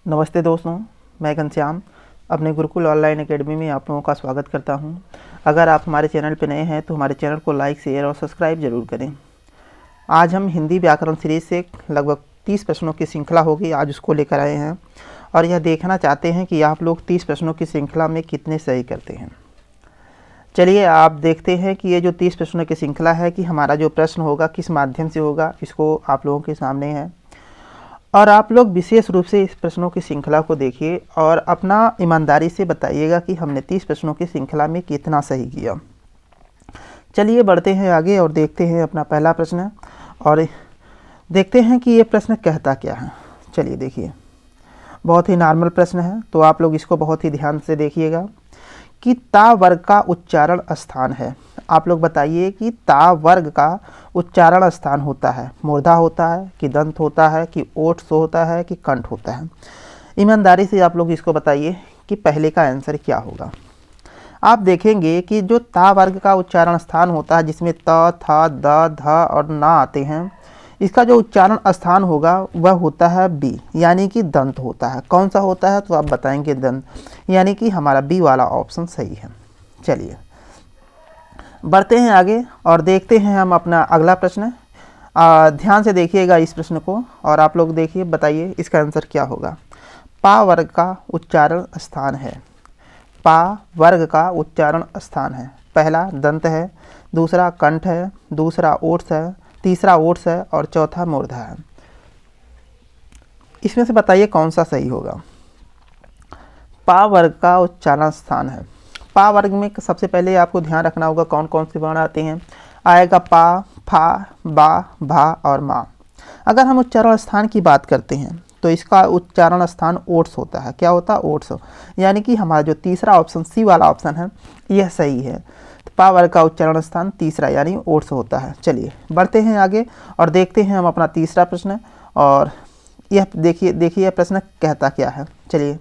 नमस्ते दोस्तों, मैं घनश्याम अपने गुरुकुल ऑनलाइन एकेडमी में आप लोगों का स्वागत करता हूं। अगर आप हमारे चैनल पर नए हैं तो हमारे चैनल को लाइक, शेयर और सब्सक्राइब ज़रूर करें। आज हम हिंदी व्याकरण सीरीज़ से लगभग 30 प्रश्नों की श्रृंखला होगी, आज उसको लेकर आए हैं और यह देखना चाहते हैं कि आप लोग 30 प्रश्नों की श्रृंखला में कितने सही करते हैं। चलिए आप देखते हैं कि ये जो 30 प्रश्नों की श्रृंखला है कि हमारा जो प्रश्न होगा किस माध्यम से होगा, इसको आप लोगों के सामने है और आप लोग विशेष रूप से इस प्रश्नों की श्रृंखला को देखिए और अपना ईमानदारी से बताइएगा कि हमने 30 प्रश्नों की श्रृंखला में कितना सही किया। चलिए बढ़ते हैं आगे और देखते हैं अपना पहला प्रश्न और देखते हैं कि ये प्रश्न कहता क्या है। चलिए देखिए, बहुत ही नॉर्मल प्रश्न है तो आप लोग इसको बहुत ही ध्यान से देखिएगा कि ता वर्ग का उच्चारण स्थान है। आप लोग बताइए कि ता वर्ग का उच्चारण स्थान होता है मूर्धा होता है कि दंत होता है कि ओठ सो होता है कि कंठ होता है। ईमानदारी से आप लोग इसको बताइए कि पहले का आंसर क्या होगा। आप देखेंगे कि जो ता वर्ग का उच्चारण स्थान होता है जिसमें त, थ, द, ध और न आते हैं, इसका जो उच्चारण स्थान होगा वह होता है बी, यानी कि दंत होता है। कौन सा होता है तो आप बताएंगे दंत, यानी कि हमारा बी वाला ऑप्शन सही है। चलिए बढ़ते हैं आगे और देखते हैं हम अपना अगला प्रश्न। ध्यान से देखिएगा इस प्रश्न को और आप लोग देखिए, बताइए इसका आंसर क्या होगा। पा वर्ग का उच्चारण स्थान है। पा वर्ग का उच्चारण स्थान है। पहला दंत है, दूसरा कंठ है, दूसरा ओठ है, तीसरा ओठ है और चौथा मूर्धा है। इसमें से बताइए कौन सा सही होगा। पा वर्ग का उच्चारण स्थान है। पा वर्ग में सबसे पहले आपको ध्यान रखना होगा कौन कौन से वर्ण आते हैं। आएगा पा, फा, बा, भा और मा। अगर हम उच्चारण स्थान की बात करते हैं तो इसका उच्चारण स्थान ओट्स होता है। क्या होता है? ओट्स। यानी कि हमारा जो तीसरा ऑप्शन सी वाला ऑप्शन है यह सही है। तो पा वर्ग का उच्चारण स्थान तीसरा यानी ओट्स होता है। चलिए बढ़ते हैं आगे और देखते हैं हम अपना तीसरा प्रश्न और यह देखिए प्रश्न कहता क्या है। चलिए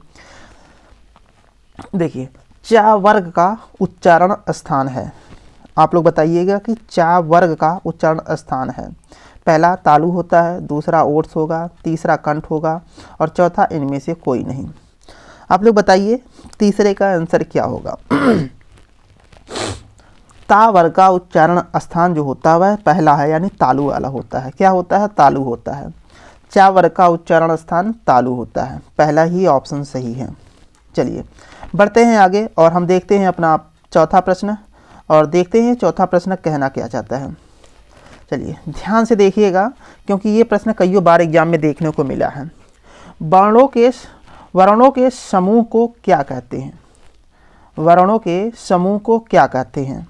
देखिए, चा वर्ग का उच्चारण स्थान है। आप लोग बताइएगा कि चा वर्ग का उच्चारण स्थान है। पहला तालु होता है, दूसरा ओट्स होगा, तीसरा कंठ होगा और चौथा इनमें से कोई नहीं। आप लोग बताइए तीसरे का आंसर क्या होगा। ता वर्ग का उच्चारण स्थान जो होता है वह पहला है यानी तालु वाला होता है। क्या होता है? तालु होता है। चा वर्ग का उच्चारण स्थान तालु होता है। पहला ही ऑप्शन सही है। चलिए बढ़ते हैं आगे और हम देखते हैं अपना चौथा प्रश्न और देखते हैं चौथा प्रश्न कहना क्या चाहता है। चलिए ध्यान से देखिएगा क्योंकि ये प्रश्न कई बार एग्जाम में देखने को मिला है। वर्णों के समूह को क्या कहते हैं? वर्णों के समूह को क्या कहते हैं?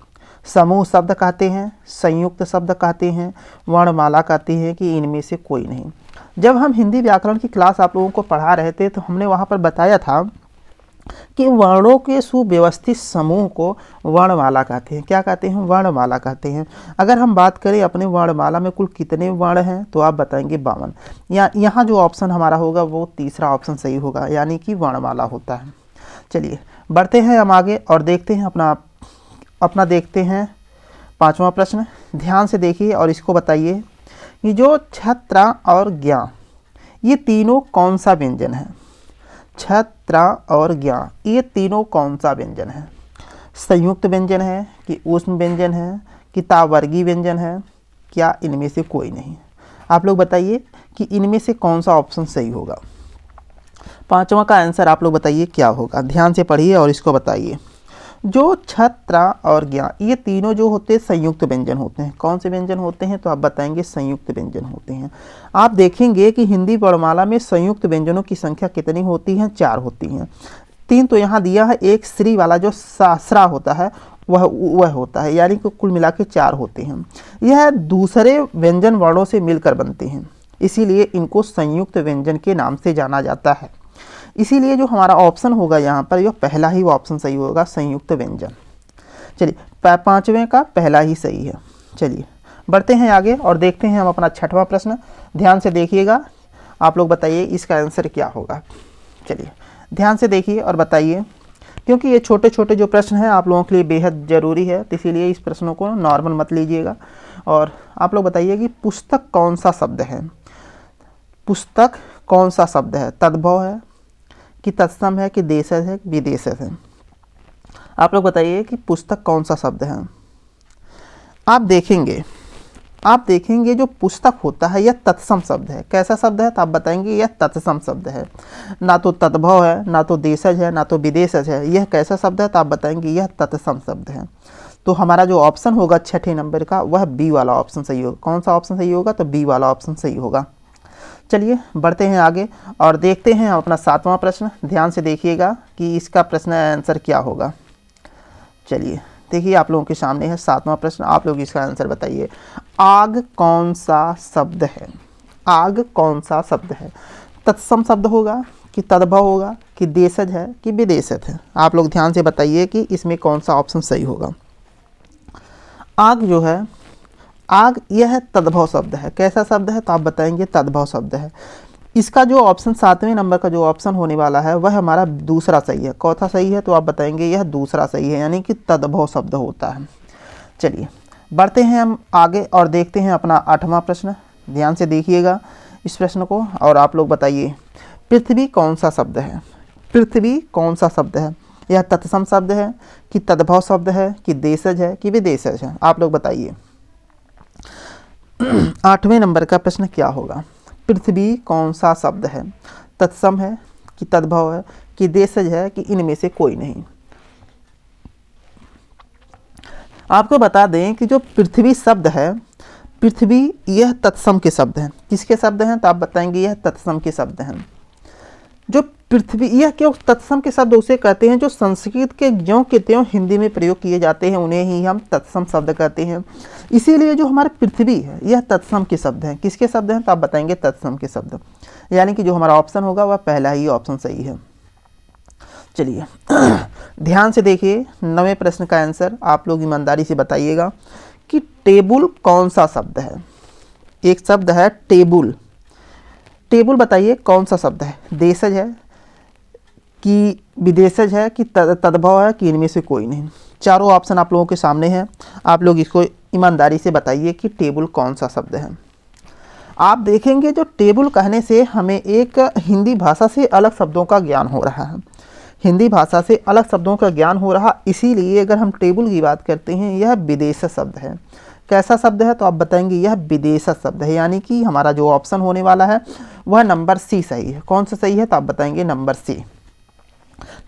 समूह शब्द कहते हैं, संयुक्त शब्द कहते हैं, वर्णमाला कहते हैं कि इनमें से कोई नहीं। जब हम हिंदी व्याकरण की क्लास आप लोगों को पढ़ा रहे थे तो हमने वहाँ पर बताया था कि वर्णों के सुव्यवस्थित समूह को वर्णमाला कहते हैं। क्या कहते हैं? वर्णमाला कहते हैं। अगर हम बात करें अपने वर्णमाला में कुल कितने वर्ण हैं तो आप बताएंगे 52। यहाँ जो ऑप्शन हमारा होगा वो तीसरा ऑप्शन सही होगा यानी कि वर्णमाला होता है। चलिए बढ़ते हैं हम आगे और देखते हैं अपना देखते हैं पांचवा प्रश्न। ध्यान से देखिए और इसको बताइए कि जो छत्र और ज्ञा ये तीनों कौन सा व्यंजन है? छत्र और ज्ञा ये तीनों कौन सा व्यंजन है? संयुक्त व्यंजन है कि ऊष्म व्यंजन है कि तावर्गीय व्यंजन है? क्या इनमें से कोई नहीं? आप लोग बताइए कि इनमें से कौन सा ऑप्शन सही होगा। पांचवा का आंसर आप लोग बताइए क्या होगा। ध्यान से पढ़िए और इसको बताइए। जो छत्र और ज्ञा ये तीनों जो होते हैं संयुक्त व्यंजन होते हैं। कौन से व्यंजन होते हैं तो आप बताएंगे संयुक्त व्यंजन होते हैं। आप देखेंगे कि हिंदी वर्णमाला में संयुक्त व्यंजनों की संख्या कितनी होती है? 4 होती हैं। 3 तो यहाँ दिया है, एक श्री वाला जो सासरा होता है वह होता है, यानी कि कुल मिला के 4 होते हैं। यह दूसरे व्यंजन वर्णों से मिलकर बनते हैं, इसीलिए इनको संयुक्त व्यंजन के नाम से जाना जाता है। इसीलिए जो हमारा ऑप्शन होगा यहाँ पर, यह पहला ही ऑप्शन सही होगा, संयुक्त व्यंजन। चलिए पांचवें का पहला ही सही है। चलिए बढ़ते हैं आगे और देखते हैं हम अपना छठवां प्रश्न। ध्यान से देखिएगा, आप लोग बताइए इसका आंसर क्या होगा। चलिए ध्यान से देखिए और बताइए, क्योंकि ये छोटे छोटे जो प्रश्न हैं आप लोगों के लिए बेहद ज़रूरी है तो इसीलिए इस प्रश्नों को नॉर्मल मत लीजिएगा। और आप लोग बताइए कि पुस्तक कौन सा शब्द है? पुस्तक कौन सा शब्द है? तद्भव है, कि तत्सम है, कि देशज है, विदेशज है। आप लोग बताइए कि पुस्तक कौन सा शब्द है। आप देखेंगे जो पुस्तक होता है यह तत्सम शब्द है। कैसा शब्द है? तो आप बताएंगे यह तत्सम शब्द है। ना तो तद्भव है, ना तो देशज है, ना तो विदेशज है। यह कैसा शब्द है? तो आप बताएंगे यह तत्सम शब्द है। तो हमारा जो ऑप्शन होगा 6ठे नंबर का वह बी वाला ऑप्शन सही होगा। कौन सा ऑप्शन सही होगा? तो बी वाला ऑप्शन सही होगा। चलिए बढ़ते हैं आगे और देखते हैं अपना 7वां प्रश्न। ध्यान से देखिएगा कि इसका प्रश्न आंसर क्या होगा। चलिए देखिए, आप लोगों के सामने है 7वां प्रश्न। आप लोग इसका आंसर बताइए। आग कौन सा शब्द है? आग कौन सा शब्द है? तत्सम शब्द होगा, कि तद्भव होगा, कि देशज है, कि विदेशज है? आप लोग ध्यान से बताइए कि इसमें कौन सा ऑप्शन सही होगा। आग जो है, आग यह तद्भव शब्द है। कैसा शब्द है? तो आप बताएंगे तद्भव शब्द है। इसका जो ऑप्शन 7वें नंबर का जो ऑप्शन होने वाला है वह हमारा दूसरा सही है। कौन सा सही है? तो आप बताएंगे यह दूसरा सही है, यानी कि तद्भव शब्द होता है। चलिए बढ़ते हैं हम आगे और देखते हैं अपना 8वां प्रश्न। ध्यान से देखिएगा इस प्रश्न को और आप लोग बताइए, पृथ्वी कौन सा शब्द है? पृथ्वी कौन सा शब्द है? यह तत्सम शब्द है, कि तद्भव शब्द है, कि देशज है, कि विदेशज है? आप लोग बताइए 8वें नंबर का प्रश्न क्या होगा। पृथ्वी कौन सा शब्द है? तत्सम है, कि तद्भव है, कि देशज है, कि इनमें से कोई नहीं? आपको बता दें कि जो पृथ्वी शब्द है, पृथ्वी यह तत्सम के शब्द हैं। किसके शब्द हैं? तो आप बताएंगे यह तत्सम के शब्द हैं। जो पृथ्वी, यह क्यों तत्सम के शब्द उसे कहते हैं जो संस्कृत के ज्यों के त्यों हिंदी में प्रयोग किए जाते हैं, उन्हें ही हम तत्सम शब्द कहते हैं। इसीलिए जो हमारा पृथ्वी है यह तत्सम के शब्द हैं। किसके शब्द हैं? तो आप बताएंगे तत्सम के शब्द। यानी कि जो हमारा ऑप्शन होगा वह पहला ही ऑप्शन सही है। चलिए ध्यान से देखिए 9वें प्रश्न का आंसर आप लोग ईमानदारी से बताइएगा कि टेबुल कौन सा शब्द है। एक शब्द है टेबुल। टेबुल बताइए कौन सा शब्द है? देशज है, कि विदेशज है, कि तद्भव है, कि इनमें से कोई नहीं? चारों ऑप्शन आप लोगों के सामने हैं। आप लोग इसको ईमानदारी से बताइए कि टेबुल कौन सा शब्द है। आप देखेंगे जो टेबुल कहने से हमें एक हिंदी भाषा से अलग शब्दों का ज्ञान हो रहा है। हिंदी भाषा से अलग शब्दों का ज्ञान हो रहा, इसीलिए अगर हम टेबुल की बात करते हैं यह विदेशज शब्द है। कैसा शब्द है? तो आप बताएंगे यह विदेशज शब्द है। यानी कि हमारा जो ऑप्शन होने वाला है वह नंबर सी सही है। कौन सा सही है? तो आप बताएंगे नंबर सी।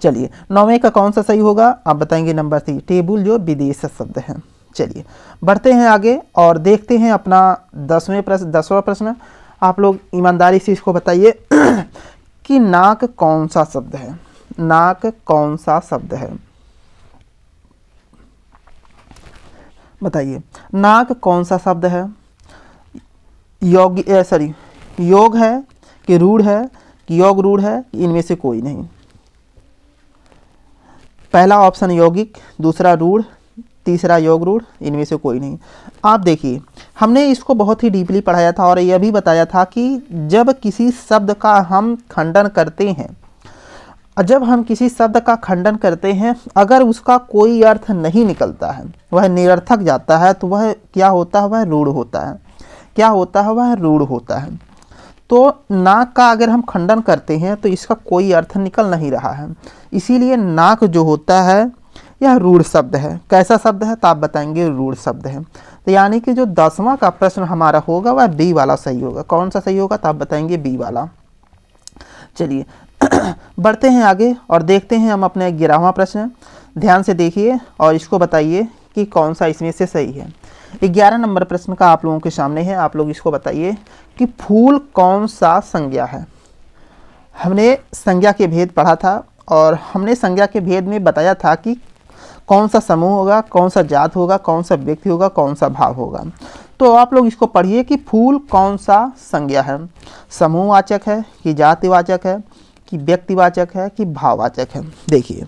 चलिए 9वें का कौन सा सही होगा? आप बताएंगे नंबर सी, टेबुल जो विदेशज शब्द है। चलिए बढ़ते हैं आगे और देखते हैं अपना 10वां प्रश्न। आप लोग ईमानदारी से इसको बताइए कि नाक कौन सा शब्द है? नाक कौन सा शब्द है? बताइए नाक कौन सा शब्द है? योग है, कि रूढ़ है, कि योग रूढ़ है, कि इनमें से कोई नहीं? पहला ऑप्शन यौगिक, दूसरा रूढ़, तीसरा योग रूढ़, इनमें से कोई नहीं। आप देखिए हमने इसको बहुत ही डीपली पढ़ाया था और यह भी बताया था कि जब किसी शब्द का हम खंडन करते हैं, अगर उसका कोई अर्थ नहीं निकलता है, वह निरर्थक जाता है, तो वह क्या होता है? वह रूढ़ होता है। क्या होता है? वह रूढ़ होता है। तो नाक का अगर हम खंडन करते हैं तो इसका कोई अर्थ निकल नहीं रहा है, इसीलिए नाक जो होता है यह रूढ़ शब्द है। कैसा शब्द है? तो आप बताएंगे रूढ़ शब्द है। तो यानी कि जो 10वां का प्रश्न हमारा होगा वह बी वाला सही होगा। कौन सा सही होगा? तो आप बताएंगे बी वाला। चलिए बढ़ते हैं आगे और देखते हैं हम अपने 11वां प्रश्न। ध्यान से देखिए और इसको बताइए कि कौन सा इसमें से सही है। 11 नंबर प्रश्न का आप लोगों के सामने है। आप लोग इसको बताइए कि फूल कौन सा संज्ञा है। हमने संज्ञा के भेद पढ़ा था और हमने संज्ञा के भेद में बताया था कि कौन सा समूह होगा, कौन सा जात होगा, कौन सा व्यक्ति होगा, कौन सा भाव होगा। तो आप लोग इसको पढ़िए कि फूल कौन सा संज्ञा है। समूहवाचक है, कि जातिवाचक है, कि व्यक्तिवाचक है, कि भाववाचक है? देखिए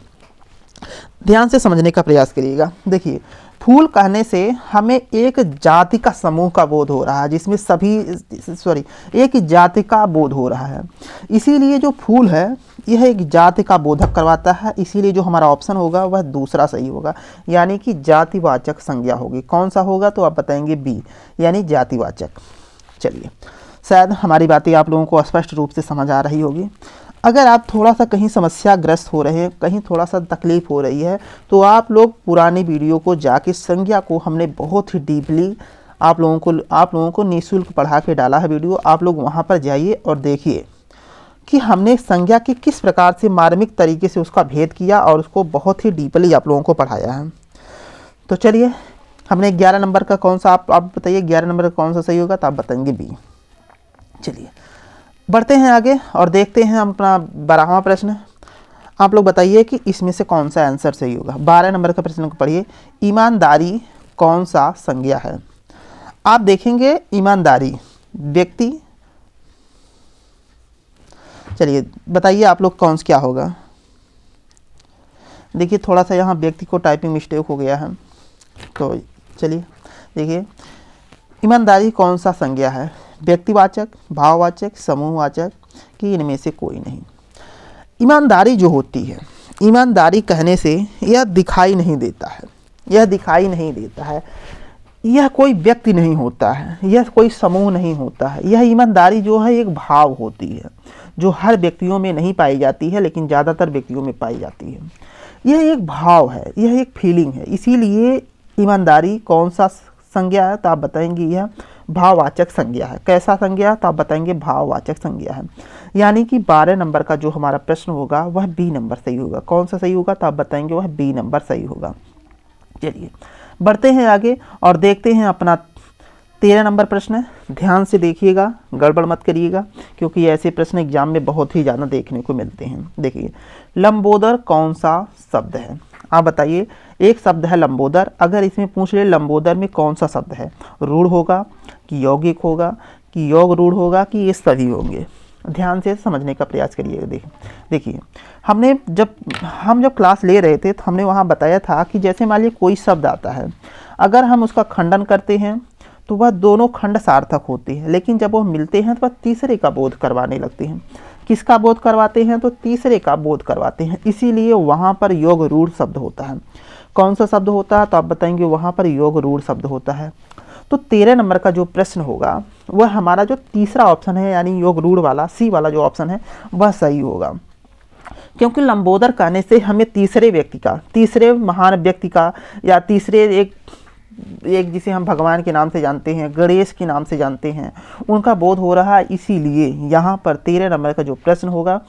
ध्यान से समझने का प्रयास करिएगा। देखिए फूल कहने से हमें एक जाति का समूह का बोध हो रहा है, जिसमें एक जाति का बोध हो रहा है। इसीलिए जो फूल है यह एक जाति का बोधक करवाता है। इसीलिए जो हमारा ऑप्शन होगा वह दूसरा सही होगा, यानी कि जातिवाचक संज्ञा होगी। कौन सा होगा? तो आप बताएंगे बी, यानी जातिवाचक। चलिए शायद हमारी बातें आप लोगों को स्पष्ट रूप से समझ आ रही होगी। अगर आप थोड़ा सा कहीं समस्याग्रस्त हो रहे हैं, कहीं थोड़ा सा तकलीफ हो रही है, तो आप लोग पुरानी वीडियो को जाके संज्ञा को हमने बहुत ही डीपली आप लोगों को निःशुल्क पढ़ा के डाला है वीडियो। आप लोग वहाँ पर जाइए और देखिए कि हमने संज्ञा की किस प्रकार से मार्मिक तरीके से उसका भेद किया और उसको बहुत ही डीपली आप लोगों को पढ़ाया है। तो चलिए, हमने 11 नंबर का कौन सा, आप बताइए 11 नंबर का कौन सा सही होगा, तो आप बताएंगे बी। चलिए बढ़ते हैं आगे और देखते हैं हम अपना 12वां प्रश्न। आप लोग बताइए कि इसमें से कौन सा आंसर सही होगा। 12 नंबर का प्रश्न को पढ़िए, ईमानदारी कौन सा संज्ञा है। आप देखेंगे ईमानदारी व्यक्ति, चलिए बताइए आप लोग कौन सा क्या होगा। देखिए थोड़ा सा यहाँ व्यक्ति को टाइपिंग मिस्टेक हो गया है, तो चलिए देखिए ईमानदारी कौन सा संज्ञा है, व्यक्तिवाचक, भाववाचक, समूहवाचक कि इनमें से कोई नहीं। ईमानदारी जो होती है, ईमानदारी कहने से यह दिखाई नहीं देता है, यह दिखाई नहीं देता है, यह कोई व्यक्ति नहीं होता है, यह कोई समूह नहीं होता है। यह ईमानदारी जो है एक भाव होती है जो हर व्यक्तियों में नहीं पाई जाती है, लेकिन ज़्यादातर व्यक्तियों में पाई जाती है। यह एक भाव है, यह एक फीलिंग है, इसीलिए ईमानदारी कौन सा संज्ञा है, तो आप बताएंगे यह भाववाचक संज्ञा है। कैसा संज्ञा, तो आप बताएंगे भाववाचक संज्ञा है। यानी कि 12 नंबर का जो हमारा प्रश्न होगा वह बी नंबर सही होगा। कौन सा सही होगा, तो आप बताएंगे वह बी नंबर सही होगा। चलिए बढ़ते हैं आगे और देखते हैं अपना 13 नंबर प्रश्न। ध्यान से देखिएगा, गड़बड़ मत करिएगा, क्योंकि ऐसे प्रश्न एग्जाम में बहुत ही ज़्यादा देखने को मिलते हैं। देखिए लंबोदर कौन सा शब्द है, आप बताइए। एक शब्द है लंबोदर, अगर इसमें पूछ ले लंबोदर में कौन सा शब्द है, रूढ़ होगा कि यौगिक होगा कि योग रूढ़ होगा कि ये सभी होंगे। ध्यान से समझने का प्रयास करिएगा। देखिए हम जब क्लास ले रहे थे तो हमने वहाँ बताया था कि जैसे मान लीजिए कोई शब्द आता है, अगर हम उसका खंडन करते हैं तो वह दोनों खंड सार्थक होते हैं, लेकिन जब वो मिलते हैं तो वह तीसरे का बोध करवाने लगते हैं। किसका बोध करवाते हैं, तो तीसरे का बोध करवाते हैं, इसीलिए वहाँ पर योग रूढ़ शब्द होता है। कौन सा शब्द होता है, तो आप बताएंगे वहाँ पर योग रूढ़ शब्द होता है। तो 13 नंबर का जो प्रश्न होगा वह हमारा जो तीसरा ऑप्शन है, यानी योग रूढ़ वाला सी वाला जो ऑप्शन है वह सही होगा, क्योंकि लंबोदर कहने से हमें तीसरे व्यक्ति का, तीसरे महान व्यक्ति का, या तीसरे एक जिसे हम भगवान के नाम से जानते हैं, गणेश के नाम से जानते हैं, उनका बोध हो रहा है। इसीलिए यहाँ पर 13 नंबर का जो प्रश्न होगा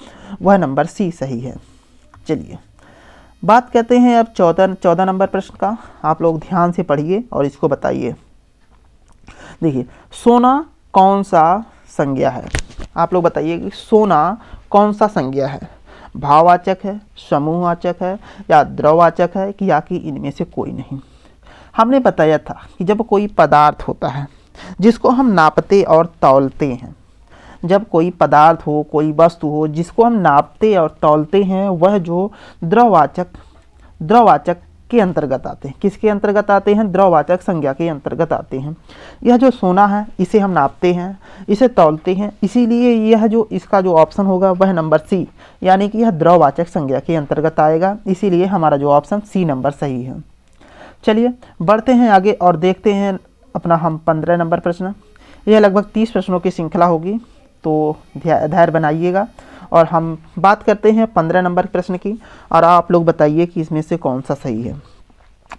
वह नंबर सी सही है। चलिए बात करते हैं अब 14 नंबर प्रश्न का। आप लोग ध्यान से पढ़िए और इसको बताइए। देखिए सोना कौन सा संज्ञा है, आप लोग बताइए कि सोना कौन सा संज्ञा है, भाववाचक है, समूहवाचक है या द्रववाचक है कि या कि इनमें से कोई नहीं। हमने बताया था कि जब कोई पदार्थ होता है जिसको हम नापते और तौलते हैं, जब कोई पदार्थ हो, कोई वस्तु हो जिसको हम नापते और तौलते हैं, वह जो द्रववाचक के अंतर्गत आते हैं। किसके अंतर्गत आते हैं, द्रववाचक संज्ञा के अंतर्गत आते हैं। यह जो सोना है इसे हम नापते हैं, इसे तौलते हैं, इसीलिए यह जो इसका जो ऑप्शन होगा वह नंबर सी, यानी कि यह द्रववाचक संज्ञा के अंतर्गत आएगा, इसीलिए हमारा जो ऑप्शन सी नंबर सही है। चलिए बढ़ते हैं आगे और देखते हैं अपना हम 15 नंबर प्रश्न। यह लगभग 30 प्रश्नों की श्रृंखला होगी, तो धैर्य बनाइएगा और हम बात करते हैं 15 नंबर प्रश्न की, और आप लोग बताइए कि इसमें से कौन सा सही है।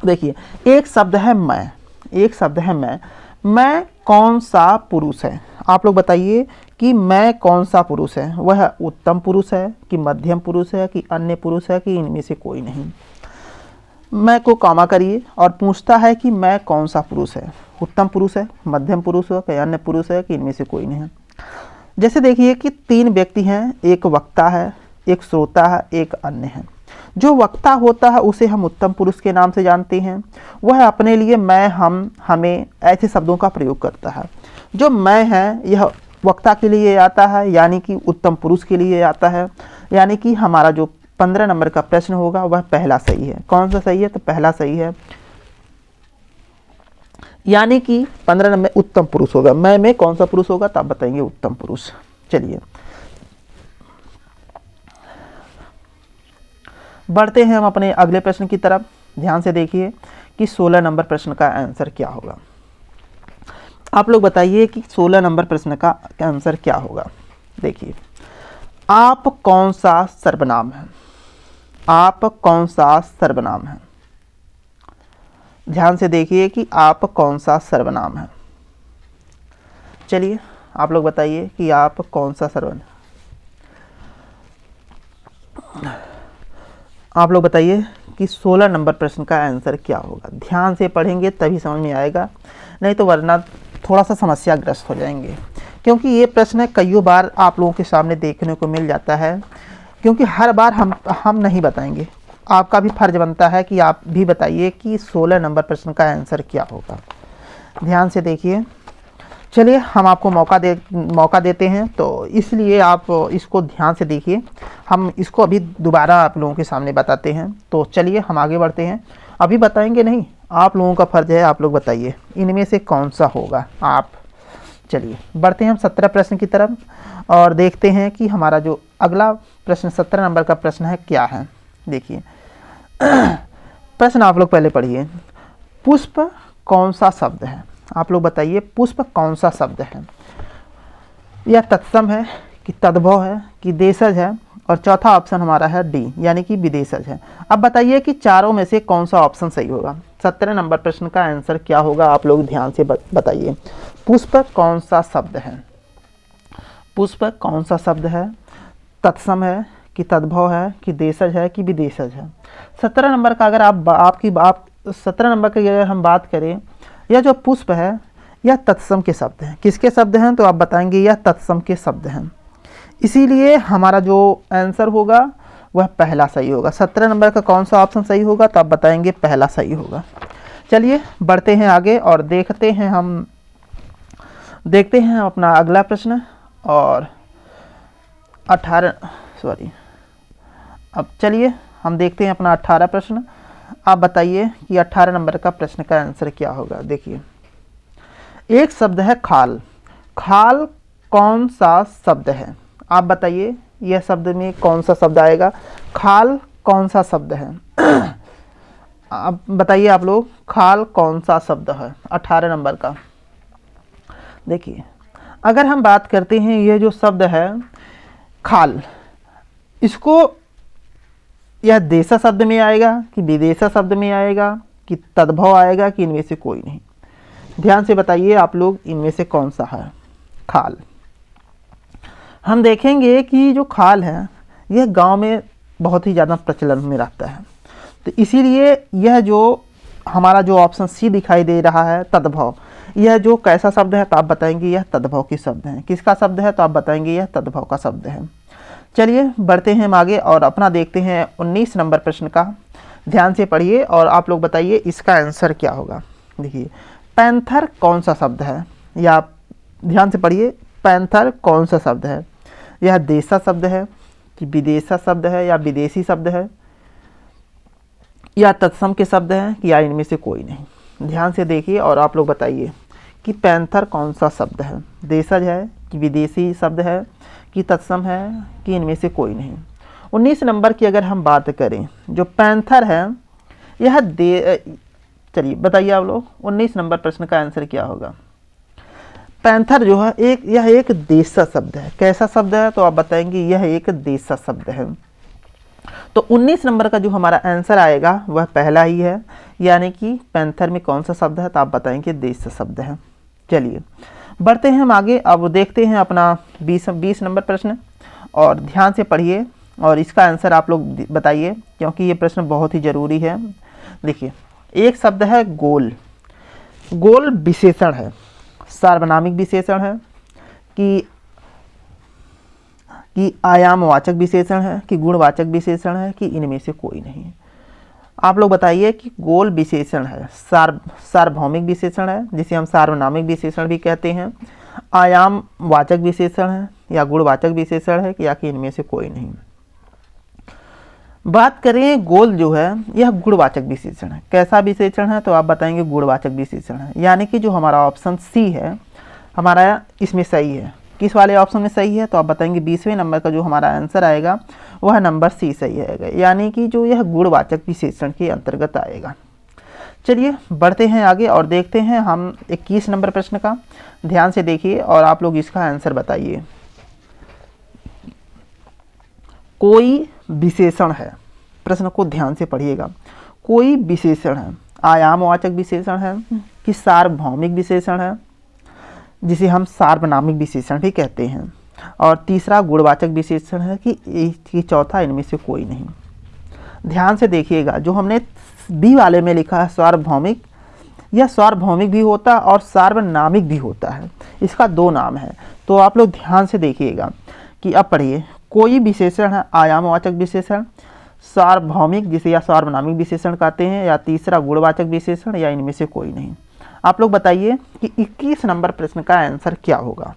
देखिए एक शब्द है मैं, एक शब्द है मैं कौन सा पुरुष है, आप लोग बताइए कि मैं कौन सा पुरुष है, वह उत्तम पुरुष है कि मध्यम पुरुष है कि अन्य पुरुष है कि इनमें से कोई नहीं। मैं को कॉमा करिए और पूछता है कि मैं कौन सा पुरुष है, उत्तम पुरुष है, मध्यम पुरुष है कि अन्य पुरुष है कि इनमें से कोई नहीं है। जैसे देखिए कि 3 व्यक्ति हैं, एक वक्ता है, एक श्रोता है, एक अन्य है। जो वक्ता होता है उसे हम उत्तम पुरुष के नाम से जानते हैं, वह अपने लिए मैं, हम, हमें ऐसे शब्दों का प्रयोग करता है। जो मैं है यह वक्ता के लिए आता है, यानी कि उत्तम पुरुष के लिए आता है, यानी कि हमारा जो 15 नंबर का प्रश्न होगा वह पहला सही है। कौन सा सही है, तो पहला सही है, यानी कि 15 नंबर उत्तम पुरुष होगा। मैं में कौन सा पुरुष होगा, तो आप बताएंगे उत्तम पुरुष। चलिए बढ़ते हैं हम अपने अगले प्रश्न की तरफ। ध्यान से देखिए कि 16 नंबर प्रश्न का आंसर क्या होगा। आप लोग बताइए कि 16 नंबर प्रश्न का आंसर क्या होगा। देखिए आप कौन सा सर्वनाम है? आप कौन सा सर्वनाम है? ध्यान से देखिए कि आप कौन सा सर्वनाम है। चलिए आप लोग बताइए कि आप कौन सा सर्वनाम, आप लोग बताइए कि 16 नंबर प्रश्न का आंसर क्या होगा। ध्यान से पढ़ेंगे तभी समझ में आएगा, नहीं तो वरना थोड़ा सा समस्याग्रस्त हो जाएंगे, क्योंकि ये प्रश्न कईयों बार आप लोगों के सामने देखने को मिल जाता है। क्योंकि हर बार हम नहीं बताएंगे, आपका भी फर्ज बनता है कि आप भी बताइए कि 16 नंबर प्रश्न का आंसर क्या होगा। ध्यान से देखिए। चलिए हम आपको मौका देते हैं, तो इसलिए आप इसको ध्यान से देखिए। हम इसको अभी दोबारा आप लोगों के सामने बताते हैं। तो चलिए हम आगे बढ़ते हैं। अभी बताएंगे नहीं, आप लोगों का फर्ज है, आप लोग बताइए इनमें से कौन सा होगा। आप चलिए बढ़ते हैं हम 17 प्रश्न की तरफ और देखते हैं कि हमारा जो अगला प्रश्न 17 नंबर का प्रश्न है क्या है। देखिए प्रश्न आप लोग पहले पढ़िए। पुष्प कौन सा शब्द है? आप लोग बताइए पुष्प कौन सा शब्द है? यह तत्सम है कि तद्भव है कि देशज है? और चौथा ऑप्शन हमारा है डी यानी कि विदेशज है। अब बताइए कि चारों में से कौन सा ऑप्शन सही होगा। 17 नंबर प्रश्न का आंसर क्या होगा, आप लोग ध्यान से बताइए। पुष्प कौन सा शब्द है? पुष्प कौन सा शब्द है? तत्सम है कि तद्भव है कि देशज है कि विदेशज है? 17 नंबर का अगर आप 17 नंबर की अगर हम बात करें, यह जो पुष्प है यह तत्सम के शब्द हैं। किसके शब्द हैं? तो आप बताएंगे यह तत्सम के शब्द हैं। इसीलिए हमारा जो आंसर होगा वह पहला सही होगा। 17 नंबर का कौन सा ऑप्शन सही होगा? तो आप बताएंगे पहला सही होगा। चलिए बढ़ते हैं आगे और देखते हैं अपना अगला प्रश्न। और 18 अब चलिए हम देखते हैं अपना 18 प्रश्न। आप बताइए कि 18 नंबर का प्रश्न का आंसर क्या होगा। देखिए एक शब्द है खाल। खाल कौन सा शब्द है? आप बताइए यह शब्द में कौन सा शब्द आएगा? खाल कौन सा शब्द है? अब बताइए आप लोग, खाल कौन सा शब्द है 18 नंबर का? देखिए अगर हम बात करते हैं यह जो शब्द है खाल, इसको यह देशा शब्द में आएगा कि विदेशा शब्द में आएगा कि तद्भव आएगा कि इनमें से कोई नहीं? ध्यान से बताइए आप लोग इनमें से कौन सा है खाल। हम देखेंगे कि जो खाल है यह गांव में बहुत ही ज़्यादा प्रचलन में रहता है, तो इसीलिए यह जो हमारा जो ऑप्शन सी दिखाई दे रहा है तद्भव, यह जो कैसा शब्द है? तो आप बताएंगे यह तद्भव के शब्द हैं। किसका शब्द है? तो आप बताएंगे यह तद्भव का शब्द है। चलिए बढ़ते हैं हम आगे और अपना देखते हैं 19 नंबर प्रश्न का। ध्यान से पढ़िए और आप लोग बताइए इसका आंसर क्या होगा। देखिए पैंथर कौन सा शब्द है? या ध्यान से पढ़िए, पैंथर कौन सा शब्द है? यह देशा शब्द है कि विदेशा शब्द है या विदेशी शब्द है या तत्सम के शब्द है कि या इनमें से कोई नहीं? ध्यान से देखिए और आप लोग बताइए कि पैंथर कौन सा शब्द है? देशज है कि विदेशी शब्द है कि तत्सम है कि इनमें से कोई नहीं? 19 नंबर की अगर हम बात करें, जो पैंथर है यह चलिए बताइए आप लोग 19 नंबर प्रश्न का आंसर क्या होगा। पैंथर जो है यह एक देशा शब्द है। कैसा शब्द है? तो आप बताएंगे यह एक देशा शब्द है। तो 19 नंबर का जो हमारा आंसर आएगा वह पहला ही है, यानी कि पैंथर में कौन सा शब्द है? तो आप बताएंगे देशा शब्द है। चलिए बढ़ते हैं हम आगे। अब देखते हैं अपना 20 नंबर प्रश्न और ध्यान से पढ़िए और इसका आंसर आप लोग बताइए, क्योंकि ये प्रश्न बहुत ही ज़रूरी है। देखिए एक शब्द है गोल। गोल विशेषण है, सार्वनामिक विशेषण है कि आयामवाचक विशेषण है कि गुणवाचक विशेषण है कि इनमें से कोई नहीं? आप लोग बताइए कि गोल विशेषण है, सार्वभौमिक विशेषण है जिसे हम सार्वनामिक विशेषण भी कहते हैं, आयामवाचक विशेषण है या गुणवाचक विशेषण है कि या कि इनमें से कोई नहीं? बात करें गोल जो है यह गुणवाचक विशेषण है। कैसा विशेषण है? तो आप बताएंगे गुणवाचक विशेषण है, यानी कि जो हमारा ऑप्शन सी है हमारा इसमें सही है। किस वाले ऑप्शन में सही है? तो आप बताएंगे 20वें नंबर का जो हमारा आंसर आएगा वह नंबर सी सही आएगा, यानी कि जो यह गुणवाचक विशेषण के अंतर्गत आएगा। चलिए बढ़ते हैं आगे और देखते हैं हम 21 नंबर प्रश्न का। ध्यान से देखिए और आप लोग इसका आंसर बताइए। कोई विशेषण है, प्रश्न को ध्यान से पढ़िएगा, कोई विशेषण है, आयामवाचक विशेषण है कि सार्वभौमिक विशेषण है, जिसे हम सार्वनामिक विशेषण भी कहते हैं, और तीसरा गुणवाचक विशेषण है कि चौथा इनमें से कोई नहीं। ध्यान से देखिएगा, जो हमने बी वाले में लिखा है सार्वभौमिक, यह सार्वभौमिक भी होता है और सार्वनामिक भी होता है, इसका दो नाम है। तो आप लोग ध्यान से देखिएगा कि अब पढ़िए, कोई विशेषण है आयामवाचक विशेषण, सार्वभौमिक जिसे या सार्वनामिक विशेषण कहते हैं, या तीसरा गुणवाचक विशेषण, या इनमें से कोई नहीं। आप लोग बताइए कि 21 नंबर प्रश्न का आंसर क्या होगा।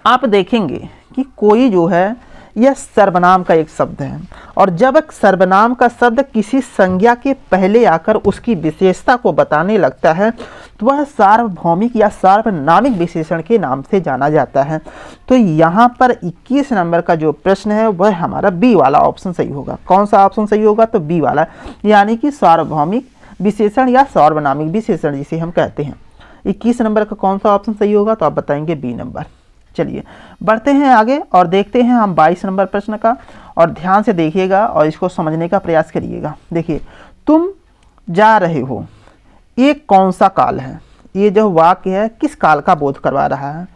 आप देखेंगे कि कोई जो है यह सर्वनाम का एक शब्द है, और जब एक सर्वनाम का शब्द किसी संज्ञा के पहले आकर उसकी विशेषता को बताने लगता है तो वह सार्वभौमिक या सार्वनामिक विशेषण के नाम से जाना जाता है। तो यहाँ पर 21 नंबर का जो प्रश्न है वह हमारा बी वाला ऑप्शन सही होगा। कौन सा ऑप्शन सही होगा? तो बी वाला, यानी कि सार्वभौमिक विशेषण या सार्वनामिक विशेषण जिसे हम कहते हैं। 21 नंबर का कौन सा ऑप्शन सही होगा? तो आप बताएंगे बी नंबर। चलिए बढ़ते हैं आगे और देखते हैं हम 22 नंबर प्रश्न का, और ध्यान से देखिएगा और इसको समझने का प्रयास करिएगा। देखिए, तुम जा रहे हो, ये कौन सा काल है? ये जो वाक्य है किस काल का बोध करवा रहा है?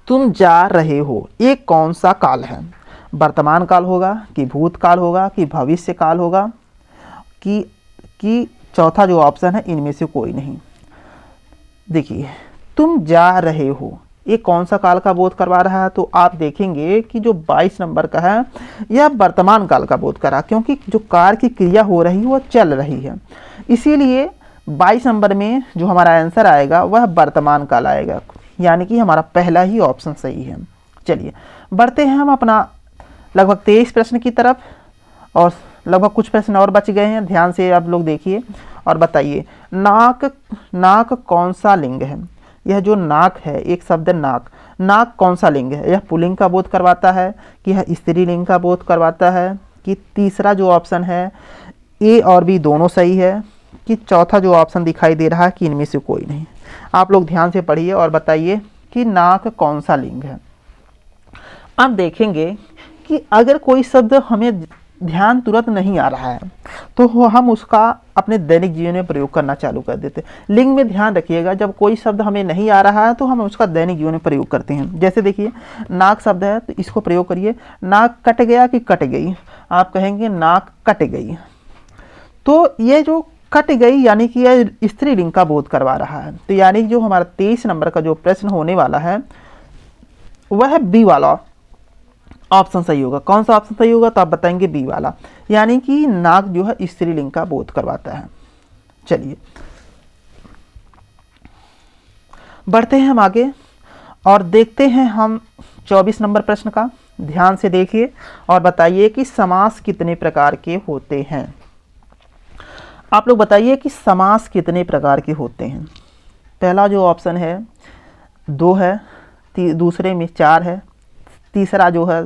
तुम जा रहे हो, ये कौन सा काल है? वर्तमान काल होगा कि भूतकाल होगा कि भविष्य काल होगा कि चौथा जो ऑप्शन है इनमें से कोई नहीं। देखिए, तुम जा रहे हो, ये कौन सा काल का बोध करवा रहा है? तो आप देखेंगे कि जो 22 नंबर का है यह वर्तमान काल का बोध कर रहा है, क्योंकि जो कार्य की क्रिया हो रही है वो चल रही है, इसीलिए 22 नंबर में जो हमारा आंसर आएगा वह वर्तमान काल आएगा, यानी कि हमारा पहला ही ऑप्शन सही है। चलिए बढ़ते हैं हम अपना लगभग 23 प्रश्न की तरफ, और लगभग कुछ प्रश्न और बच गए हैं। ध्यान से आप लोग देखिए और बताइए, नाक कौन सा लिंग है? यह जो नाक है, एक शब्द नाक कौन सा लिंग है? यह पुल्लिंग का बोध करवाता है कि यह स्त्रीलिंग का बोध करवाता है, कि तीसरा जो ऑप्शन है ए और बी दोनों सही है, कि चौथा जो ऑप्शन दिखाई दे रहा है कि इनमें से कोई नहीं? आप लोग ध्यान से पढ़िए और बताइए कि नाक कौन सा लिंग है। आप देखेंगे कि अगर कोई शब्द हमें ध्यान तुरंत नहीं आ रहा है तो हम उसका अपने दैनिक जीवन में प्रयोग करना चालू कर देते हैं। लिंग में ध्यान रखिएगा, जब कोई शब्द हमें नहीं आ रहा है तो हम उसका दैनिक जीवन में प्रयोग करते हैं। जैसे देखिए, नाक शब्द है तो इसको प्रयोग करिए, नाक कट गया कि कट गई? आप कहेंगे नाक कट गई। तो ये जो कट गई यानी कि यह स्त्रीलिंग का बोध करवा रहा है। तो यानी जो हमारा 23 नंबर का जो प्रश्न होने वाला है वह बी वाला ऑप्शन सही होगा। कौन सा ऑप्शन सही होगा? तो आप बताएंगे बी वाला, यानी कि नाक जो है स्त्रीलिंग का बोध करवाता है। चलिए बढ़ते हैं हम आगे और देखते हैं हम 24 नंबर प्रश्न का। ध्यान से देखिए और बताइए कि समास कितने प्रकार के होते हैं। आप लोग बताइए कि समास कितने प्रकार के होते हैं। पहला जो ऑप्शन है 2 है, दूसरे में 4 है, तीसरा जो है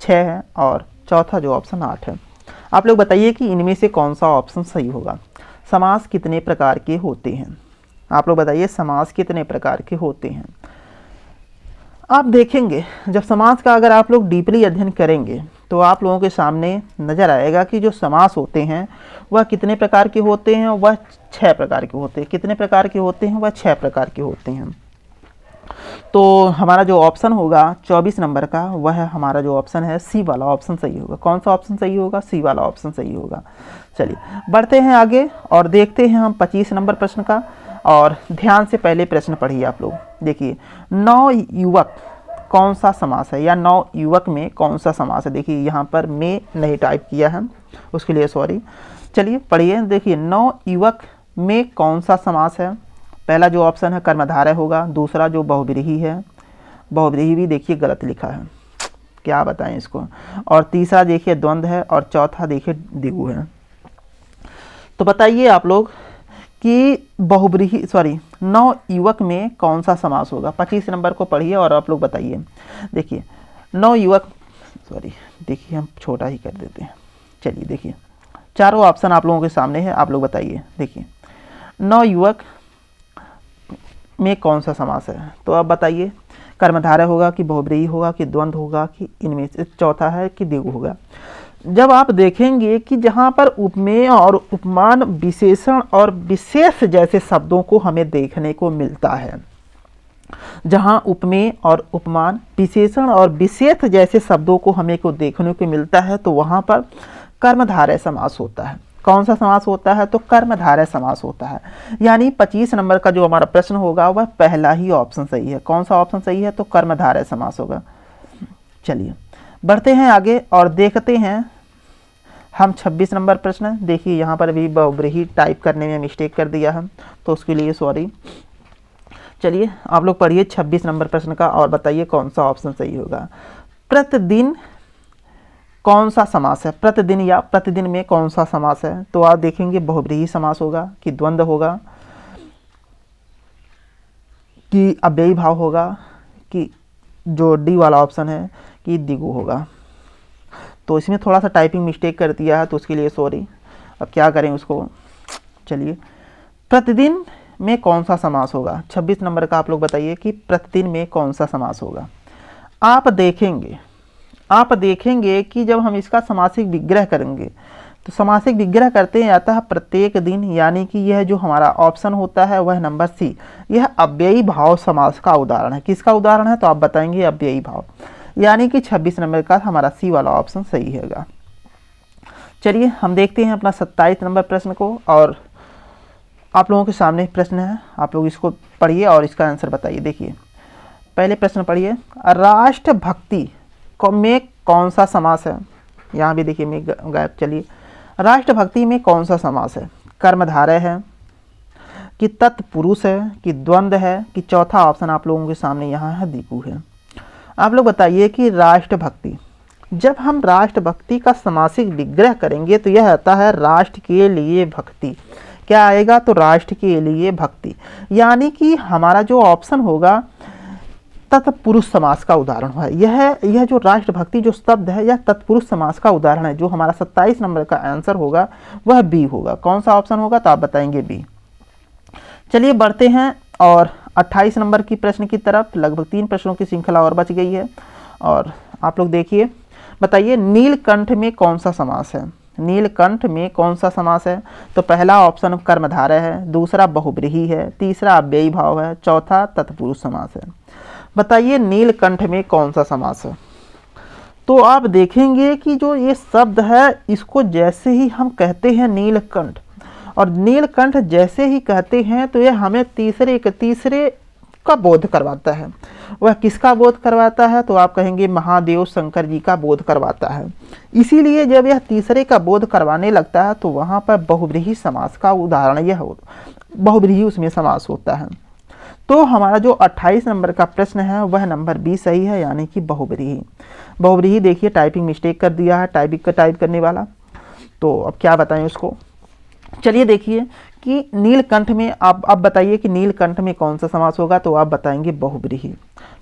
6 है, और चौथा जो ऑप्शन 8 है। आप लोग बताइए कि इनमें से कौन सा ऑप्शन सही होगा। समास कितने प्रकार के होते हैं? आप लोग बताइए समास कितने प्रकार के होते हैं। आप देखेंगे जब समास का अगर आप लोग डीपली अध्ययन करेंगे तो आप लोगों के सामने नज़र आएगा कि जो समास होते हैं वह कितने प्रकार के होते हैं। वह 6 प्रकार के होते हैं। कितने प्रकार के होते हैं? वह 6 प्रकार के होते हैं। तो हमारा जो ऑप्शन होगा 24 नंबर का वह हमारा जो ऑप्शन है सी वाला ऑप्शन सही होगा। कौन सा ऑप्शन सही होगा? सी वाला ऑप्शन सही होगा। चलिए बढ़ते हैं आगे और देखते हैं हम 25 नंबर प्रश्न का, और ध्यान से पहले प्रश्न पढ़िए आप लोग। देखिए, नवयुवक कौन सा समास है, या नवयुवक में कौन सा समास है? देखिए यहाँ पर मैं नहीं टाइप किया है, उसके लिए सॉरी। चलिए पढ़िए। देखिए, नवयुवक में कौन सा समास है? पहला जो ऑप्शन है कर्मधारय होगा, दूसरा जो बहुव्रीहि है, बहुव्रीहि भी देखिए गलत लिखा है, क्या बताएं इसको, और तीसरा देखिए द्वंद्व है, और चौथा देखिए द्विगु है। तो बताइए आप लोग कि नवयुवक में कौन सा समास होगा। 25 नंबर को पढ़िए और आप लोग बताइए। देखिए नवयुवक, देखिए हम छोटा ही कर देते हैं। चलिए देखिए, चारों ऑप्शन आप लोगों के सामने है, आप लोग बताइए। देखिए, नवयुवक में कौन सा समास है? तो आप बताइए कर्मधारय होगा कि बहुव्रीहि होगा कि द्वंद्व होगा कि इनमें से चौथा है कि द्विगु होगा। जब आप देखेंगे कि जहाँ पर उपमेय और उपमान, विशेषण और विशेष जैसे शब्दों को हमें देखने को मिलता है, जहाँ उपमेय और उपमान, विशेषण और विशेष जैसे शब्दों को हमें को देखने को मिलता है, तो वहाँ पर कर्मधारय समास होता है। कौन सा समास होता है? तो कर्मधारय समास होता है। यानी 25 नंबर का जो हमारा प्रश्न होगा वह पहला ही ऑप्शन सही है। कौन सा ऑप्शन सही है? तो कर्मधारय समास होगा। चलिए बढ़ते हैं आगे और देखते हैं हम 26 नंबर प्रश्न। देखिए यहाँ पर भी बहुव्रीहि टाइप करने में मिस्टेक कर दिया है, तो उसके लिए सॉरी। चलिए आप लोग पढ़िए 26 नंबर प्रश्न का और बताइए कौन सा ऑप्शन सही होगा। प्रतिदिन कौन सा समास है? प्रतिदिन या प्रतिदिन में कौन सा समास है? तो आप देखेंगे बहुव्रीहि समास होगा कि द्वंद्व होगा कि अव्ययी भाव होगा कि जो डी वाला ऑप्शन है कि द्विगु होगा। तो इसमें थोड़ा सा टाइपिंग मिस्टेक कर दिया है, तो उसके लिए सॉरी। अब क्या करें उसको। चलिए प्रतिदिन में कौन सा समास होगा? 26 नंबर का आप लोग बताइए कि प्रतिदिन में कौन सा समास होगा। आप देखेंगे कि जब हम इसका समासिक विग्रह करेंगे तो समासिक विग्रह करते हैं आता है प्रत्येक दिन, यानी कि यह जो हमारा ऑप्शन होता है वह नंबर सी, यह अव्ययी भाव समास का उदाहरण है। किसका उदाहरण है? तो आप बताएंगे अव्ययी भाव, यानी कि 26 नंबर का हमारा सी वाला ऑप्शन सही हैगा। चलिए हम देखते हैं अपना 27 नंबर प्रश्न को, और आप लोगों के सामने प्रश्न है, आप लोग इसको पढ़िए और इसका आंसर बताइए। देखिए पहले प्रश्न पढ़िए, राष्ट्रभक्ति में कौन सा समास है? यहाँ भी देखिए मैं गायब। चलिए राष्ट्रभक्ति में कौन सा समास है? कर्मधारय है कि तत्पुरुष है कि द्वंद्व है कि चौथा ऑप्शन आप लोगों के सामने यहाँ है द्विगु है। आप लोग बताइए कि राष्ट्रभक्ति, जब हम राष्ट्रभक्ति का समासिक विग्रह करेंगे तो यह आता है राष्ट्र के लिए भक्ति। क्या आएगा? तो राष्ट्र के लिए भक्ति, यानी कि हमारा जो ऑप्शन होगा तत्पुरुष समास का उदाहरण है। यह जो राष्ट्रभक्ति जो शब्द है यह तत्पुरुष समास का उदाहरण है। जो हमारा 27 नंबर का आंसर होगा वह बी होगा। कौन सा ऑप्शन होगा? तो आप बताएंगे बी। चलिए बढ़ते हैं और 28 नंबर की प्रश्न की तरफ। लगभग 3 प्रश्नों की श्रृंखला और बच गई है, और आप लोग देखिए बताइए नीलकंठ में कौन सा समास है? नीलकंठ में कौन सा समास है? तो पहला ऑप्शन कर्मधारय है, दूसरा बहुव्रीहि है, तीसरा अव्ययी भाव है, चौथा तत्पुरुष समास है। बताइए नीलकंठ में कौन सा समास है? तो आप देखेंगे कि जो ये शब्द है इसको जैसे ही हम कहते हैं नीलकंठ, और नीलकंठ जैसे ही कहते हैं तो यह हमें तीसरे का बोध करवाता है। वह किसका बोध करवाता है? तो आप कहेंगे महादेव शंकर जी का बोध करवाता है। इसीलिए जब यह तीसरे का बोध करवाने लगता है तो वहाँ पर बहुव्रीहि समास का उदाहरण यह बहुव्रीहि उसमें समास होता है। तो हमारा जो 28 नंबर का प्रश्न है वह नंबर बी सही है, यानी कि बहुव्रीहि। बहुव्रीहि देखिए टाइपिंग मिस्टेक कर दिया है टाइप करने वाला, तो अब क्या बताएं उसको। चलिए देखिए कि नीलकंठ में आप बताइए कि नीलकंठ में कौन सा समास होगा? तो आप बताएंगे बहुव्रीहि।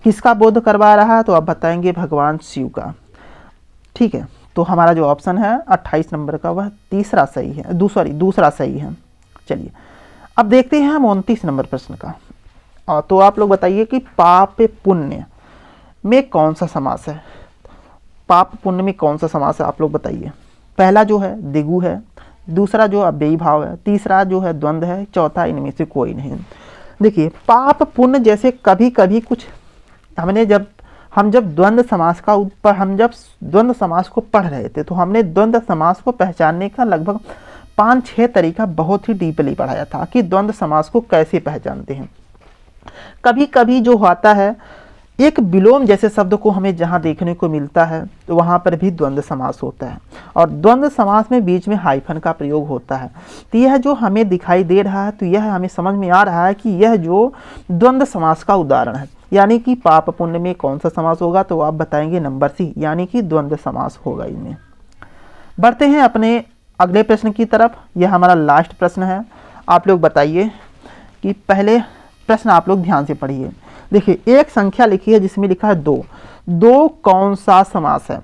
किसका बोध करवा रहा है? तो आप बताएंगे भगवान शिव का। ठीक है, तो हमारा जो ऑप्शन है 28 नंबर का वह तीसरा सही है, दूसरा सही है। चलिए अब देखते हैं हम 29 नंबर प्रश्न का। तो आप लोग बताइए कि पाप पुण्य में कौन सा समास है? पाप पुण्य में कौन सा समास है? आप लोग बताइए। पहला जो है द्विगु है, दूसरा जो अव्ययी भाव है, तीसरा जो है द्वंद्व है, चौथा इनमें से कोई नहीं। देखिए पाप पुण्य जैसे कभी कभी कुछ हम जब द्वंद्व समास को पढ़ रहे थे तो हमने द्वंद्व समास को पहचानने का लगभग 5-6 तरीका बहुत ही डीपली पढ़ाया था कि द्वंद्व समास को कैसे पहचानते हैं। कभी कभी जो होता है एक विलोम जैसे शब्द को हमें जहाँ देखने को मिलता है तो वहाँ पर भी द्वंद्व समास होता है, और द्वंद्व समास में बीच में हाइफन का प्रयोग होता है। तो यह जो हमें दिखाई दे रहा है तो यह हमें समझ में आ रहा है कि यह जो द्वंद्व समास का उदाहरण है, यानी कि पाप पुण्य में कौन सा समास होगा? तो आप बताएंगे नंबर सी, यानी कि द्वंद्व समास होगा इनमें। बढ़ते हैं अपने अगले प्रश्न की तरफ। यह हमारा लास्ट प्रश्न है। आप लोग बताइए कि पहले प्रश्न आप लोग ध्यान से पढ़िए। देखिए एक संख्या लिखी है जिसमें लिखा है 2 कौन सा समास है?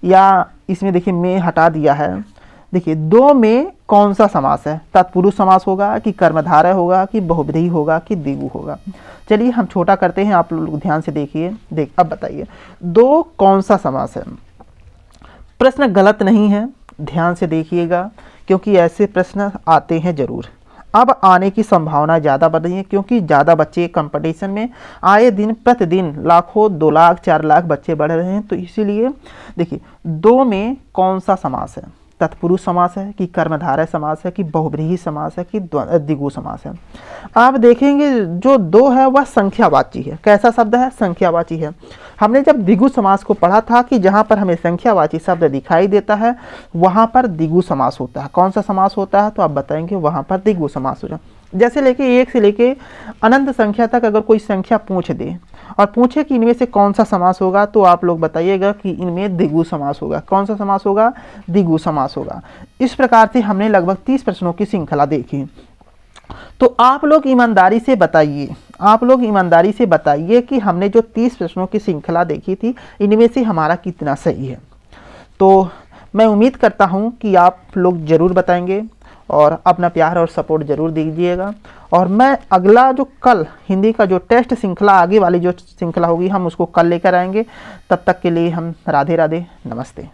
या इसमें देखिए मैं हटा दिया है। देखिए 2 में कौन सा समास है, तत्पुरुष समास होगा कि कर्मधारय होगा कि बहुव्रीहि होगा कि द्विगु होगा। चलिए हम छोटा करते हैं, आप लोग ध्यान से देखिए। अब बताइए दो कौन सा समास है। प्रश्न गलत नहीं है, ध्यान से देखिएगा, क्योंकि ऐसे प्रश्न आते हैं जरूर। अब आने की संभावना ज़्यादा बढ़ रही है, क्योंकि ज़्यादा बच्चे कंपटीशन में आए दिन प्रतिदिन लाखों 2 लाख 4 लाख बच्चे बढ़ रहे हैं। तो इसीलिए देखिए दो में कौन सा समास है, तत्पुरुष समास है कि कर्मधारय समास है कि बहुव्रीहि समास है कि द्विगु समास है। आप देखेंगे जो दो है वह संख्यावाची है। कैसा शब्द है, संख्यावाची है। हमने जब द्विगु समास को पढ़ा था कि जहाँ पर हमें संख्यावाची शब्द दिखाई देता है वहाँ पर द्विगु समास होता है। कौन सा समास होता है, तो आप बताएंगे वहाँ पर द्विगु समास हो जाए। जैसे लेके एक से लेके अनंत संख्या तक अगर कोई संख्या पूछ दे और पूछे कि इनमें से कौन सा समास होगा, तो आप लोग बताइएगा कि इनमें द्विगु समास होगा। कौन सा समास होगा, द्विगु समास होगा। इस प्रकार से हमने लगभग 30 प्रश्नों की श्रृंखला देखी। तो आप लोग ईमानदारी से बताइए, आप लोग ईमानदारी से बताइए कि हमने जो 30 प्रश्नों की श्रृंखला देखी थी इनमें से हमारा कितना सही है। तो मैं उम्मीद करता हूं कि आप लोग ज़रूर बताएंगे और अपना प्यार और सपोर्ट ज़रूर दीजिएगा। और मैं अगला जो कल हिंदी का जो टेस्ट श्रृंखला, आगे वाली जो श्रृंखला होगी हम उसको कल लेकर आएंगे। तब तक के लिए हम राधे राधे, नमस्ते।